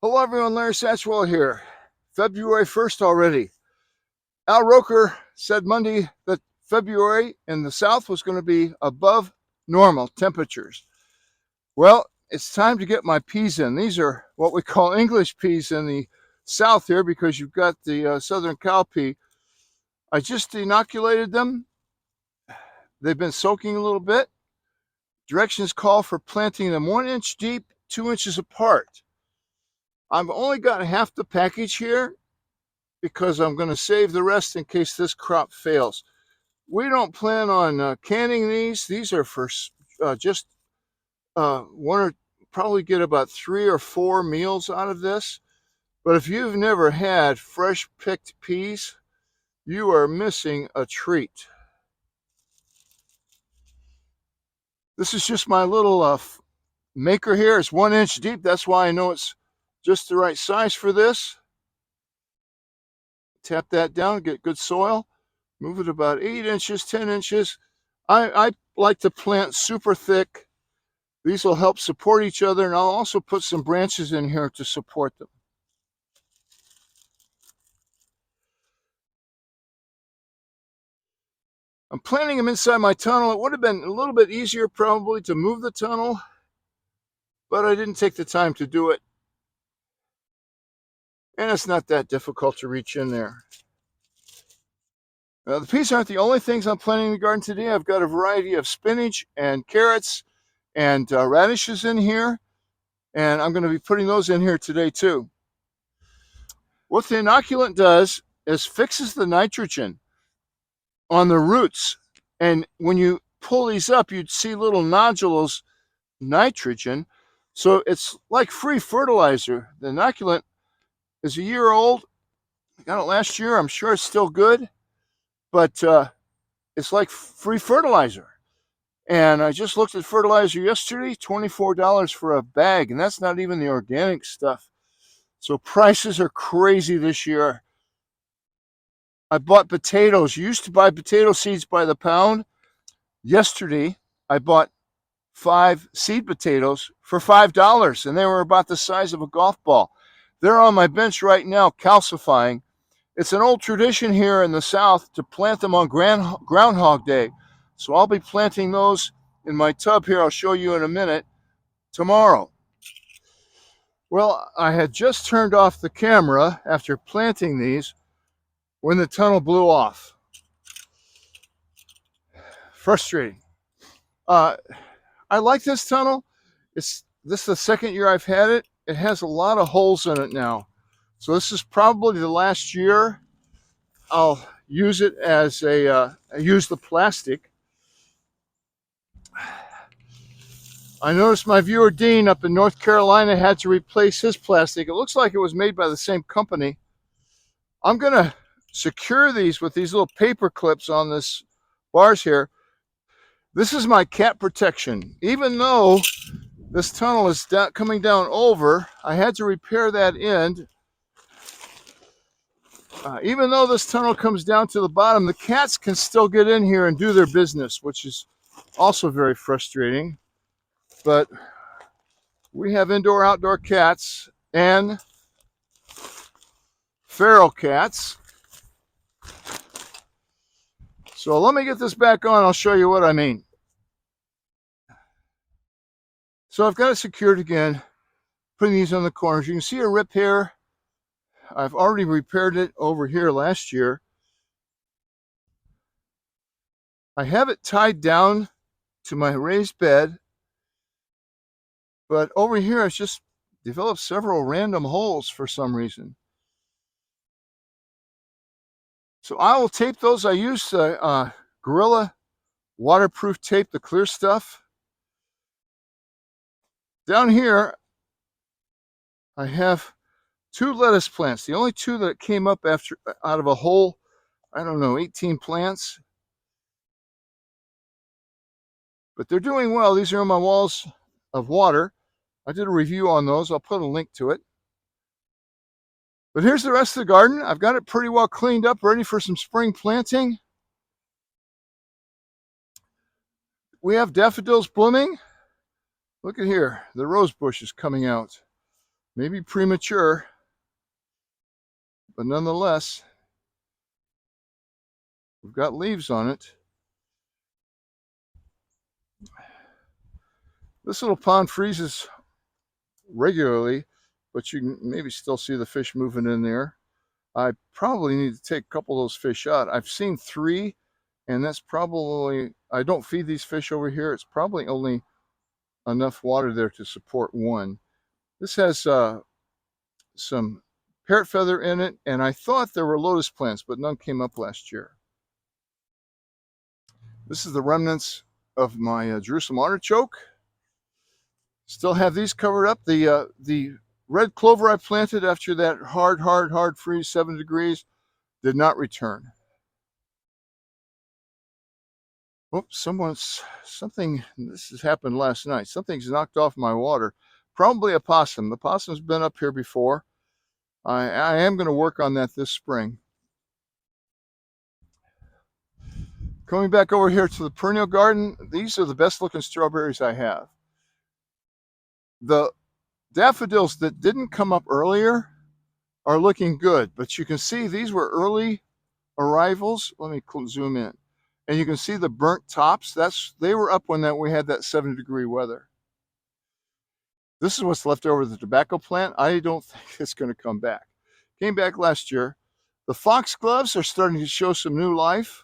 Hello everyone, Larry Satchwell here. February 1st already. Al Roker said Monday that February in the South was going to be above normal temperatures. Well, it's time to get my peas in. These are what we call English peas in the South here because you've got the Southern cowpea. I just inoculated them. They've been soaking a little bit. Directions call for planting them 1 inch deep, 2 inches apart. I've only got half the package here because I'm going to save the rest in case this crop fails. We don't plan on canning these. These are for just one or probably get about 3 or 4 meals out of this. But if you've never had fresh picked peas, you are missing a treat. This is just my little maker here. It's 1 inch deep. That's why I know it's just the right size for this. Tap that down, get good soil. Move it about 8 inches, 10 inches. I like to plant super thick. These will help support each other, and I'll also put some branches in here to support them. I'm planting them inside my tunnel. It would have been a little bit easier probably to move the tunnel, but I didn't take the time to do it. And it's not that difficult to reach in there. The peas aren't the only things I'm planting in the garden today. I've got a variety of spinach and carrots and radishes in here, and I'm going to be putting those in here today too. What the inoculant does is fixes the nitrogen on the roots, and when you pull these up, you'd see little nodules nitrogen. So it's like free fertilizer. The inoculant is a year old. I got it last year. I'm sure it's still good, but it's like free fertilizer. And I just looked at fertilizer yesterday, $24 for a bag, and that's not even the organic stuff. So prices are crazy this year. I bought potatoes. You used to buy potato seeds by the pound. Yesterday, I bought 5 seed potatoes for $5, and they were about the size of a golf ball. They're on my bench right now, calcifying. It's an old tradition here in the South to plant them on Groundhog Day. So I'll be planting those in my tub here. I'll show you in a minute tomorrow. Well, I had just turned off the camera after planting these when the tunnel blew off. Frustrating. I like this tunnel. This is the second year I've had it. It has a lot of holes in it now. So this is probably the last year I'll use it as I use the plastic. I noticed my viewer Dean up in North Carolina had to replace his plastic. It looks like it was made by the same company. I'm going to secure these with these little paper clips on this bars here. This is my cat protection. Even though this tunnel is coming down over, I had to repair that end. Even though this tunnel comes down to the bottom, the cats can still get in here and do their business, which is also very frustrating. But we have indoor-outdoor cats and feral cats. So let me get this back on. I'll show you what I mean. So I've got it secured again, putting these on the corners. You can see a rip here. I've already repaired it over here last year. I have it tied down to my raised bed, but over here I've just developed several random holes for some reason. So I will tape those. I use Gorilla waterproof tape, the clear stuff. Down here, I have 2 lettuce plants. The only 2 that came up out of a whole, 18 plants. But they're doing well. These are on my walls of water. I did a review on those. I'll put a link to it. But here's the rest of the garden. I've got it pretty well cleaned up, ready for some spring planting. We have daffodils blooming. Look at here. The rose bush is coming out. Maybe premature, but nonetheless, we've got leaves on it. This little pond freezes regularly, but you can maybe still see the fish moving in there. I probably need to take a couple of those fish out. I've seen 3, and that's probably, I don't feed these fish over here. It's probably only enough water there to support 1. This has some parrot feather in it, and I thought there were lotus plants, but none came up last year. This is the remnants of my Jerusalem artichoke. Still have these covered up. The red clover I planted after that hard freeze, 7 degrees, did not return. Oops, something, this has happened last night. Something's knocked off my water. Probably a possum. The possum's been up here before. I am going to work on that this spring. Coming back over here to the perennial garden, these are the best looking strawberries I have. The daffodils that didn't come up earlier are looking good, but you can see these were early arrivals. Let me zoom in. And you can see the burnt tops. They were up when we had that 7-degree weather. This is what's left over of the tobacco plant. I don't think it's going to come back. Came back last year. The foxgloves are starting to show some new life,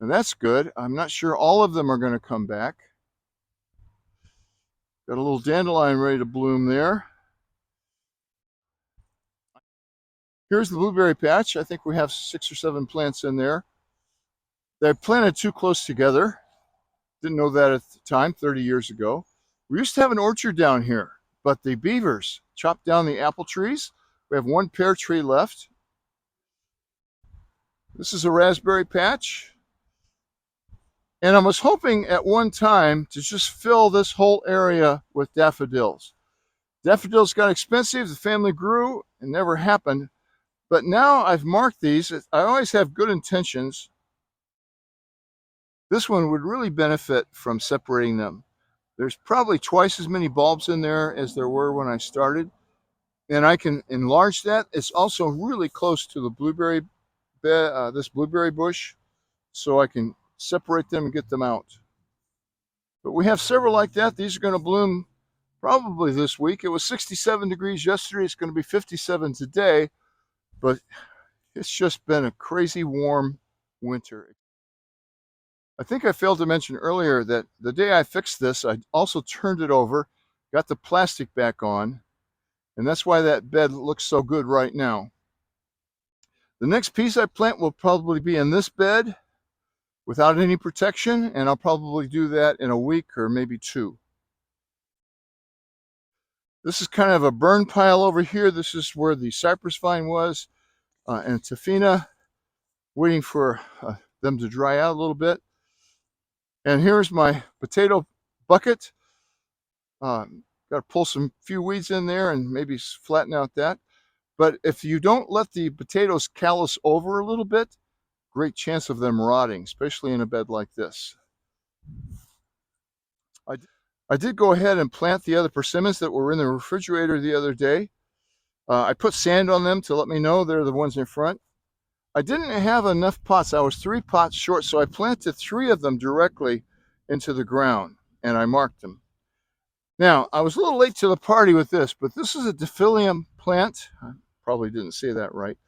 and that's good. I'm not sure all of them are going to come back. Got a little dandelion ready to bloom there. Here's the blueberry patch. I think we have 6 or 7 plants in there. They're planted too close together. Didn't know that at the time, 30 years ago. We used to have an orchard down here, but the beavers chopped down the apple trees. We have 1 pear tree left. This is a raspberry patch. And I was hoping at one time to just fill this whole area with daffodils. Daffodils got expensive, the family grew, it never happened. But now I've marked these. I always have good intentions. This one would really benefit from separating them. There's probably twice as many bulbs in there as there were when I started. And I can enlarge that. It's also really close to the blueberry bed, this blueberry bush, so I can separate them and get them out. But we have several like that. These are going to bloom probably this week. It was 67 degrees yesterday. It's going to be 57 today. But it's just been a crazy warm winter. I think I failed to mention earlier that the day I fixed this, I also turned it over, got the plastic back on, and that's why that bed looks so good right now. The next piece I plant will probably be in this bed without any protection, and I'll probably do that in a week or maybe 2. This is kind of a burn pile over here. This is where the cypress vine was, and Tafina, waiting for them to dry out a little bit. And here's my potato bucket. Got to pull some few weeds in there and maybe flatten out that. But if you don't let the potatoes callus over a little bit, great chance of them rotting, especially in a bed like this. I did go ahead and plant the other persimmons that were in the refrigerator the other day. I put sand on them to let me know they're the ones in front. I didn't have enough pots. I was 3 pots short, so I planted 3 of them directly into the ground, and I marked them. Now, I was a little late to the party with this, but this is a Diphyllium plant. I probably didn't say that right.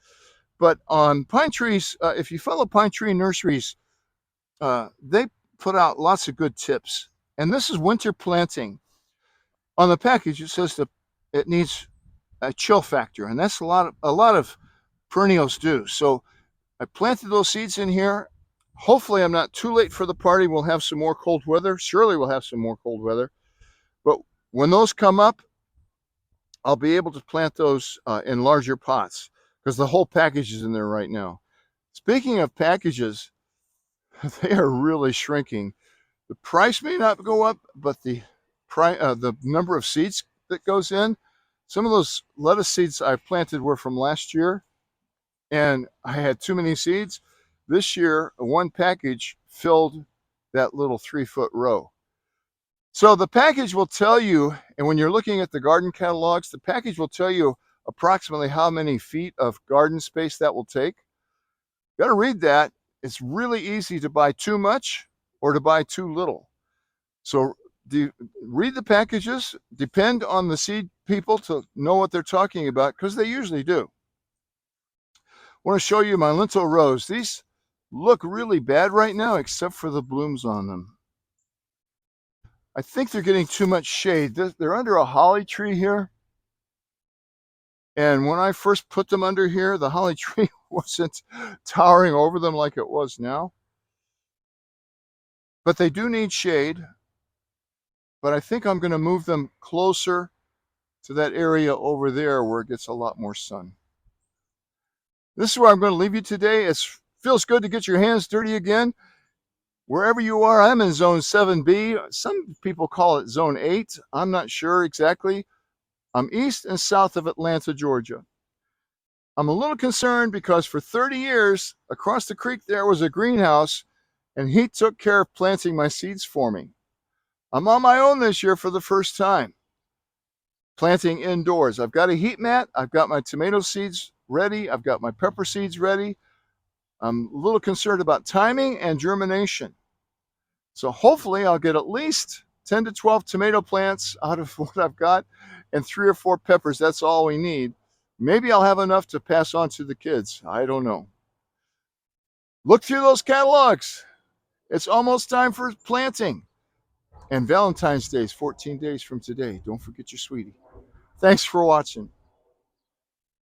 But on pine trees, if you follow Pine Tree Nurseries, they put out lots of good tips. And this is winter planting. On the package, it says that it needs a chill factor, and that's a lot of perennials do. So I planted those seeds in here. Hopefully I'm not too late for the party. We'll have some more cold weather. Surely we'll have some more cold weather. But when those come up, I'll be able to plant those in larger pots because the whole package is in there right now. Speaking of packages, they are really shrinking. The price may not go up, but the number of seeds that goes in, some of those lettuce seeds I planted were from last year, and I had too many seeds. This year, 1 package filled that little 3-foot row. So the package will tell you And when you're looking at the garden catalogs, the package will tell you approximately how many feet of garden space that will take. You got to read that. It's really easy to buy too much or to buy too little. So read the packages, depend on the seed people to know what they're talking about, because they usually do. I want to show you my lentil rose. These look really bad right now, except for the blooms on them. I think they're getting too much shade. They're under a holly tree here. And when I first put them under here, the holly tree wasn't towering over them like it was now. But they do need shade. But I think I'm going to move them closer to that area over there where it gets a lot more sun. This is where I'm going to leave you today. It feels good to get your hands dirty again. Wherever you are, I'm in Zone 7B. Some people call it Zone 8. I'm not sure exactly. I'm east and south of Atlanta, Georgia. I'm a little concerned because for 30 years, across the creek there was a greenhouse, and he took care of planting my seeds for me. I'm on my own this year for the first time, planting indoors. I've got a heat mat. I've got my tomato seeds ready. I've got my pepper seeds ready. I'm a little concerned about timing and germination. So hopefully I'll get at least 10 to 12 tomato plants out of what I've got and 3 or 4 peppers. That's all we need. Maybe I'll have enough to pass on to the kids. I don't know. Look through those catalogs. It's almost time for planting. And Valentine's Day is 14 days from today. Don't forget your sweetie. Thanks for watching.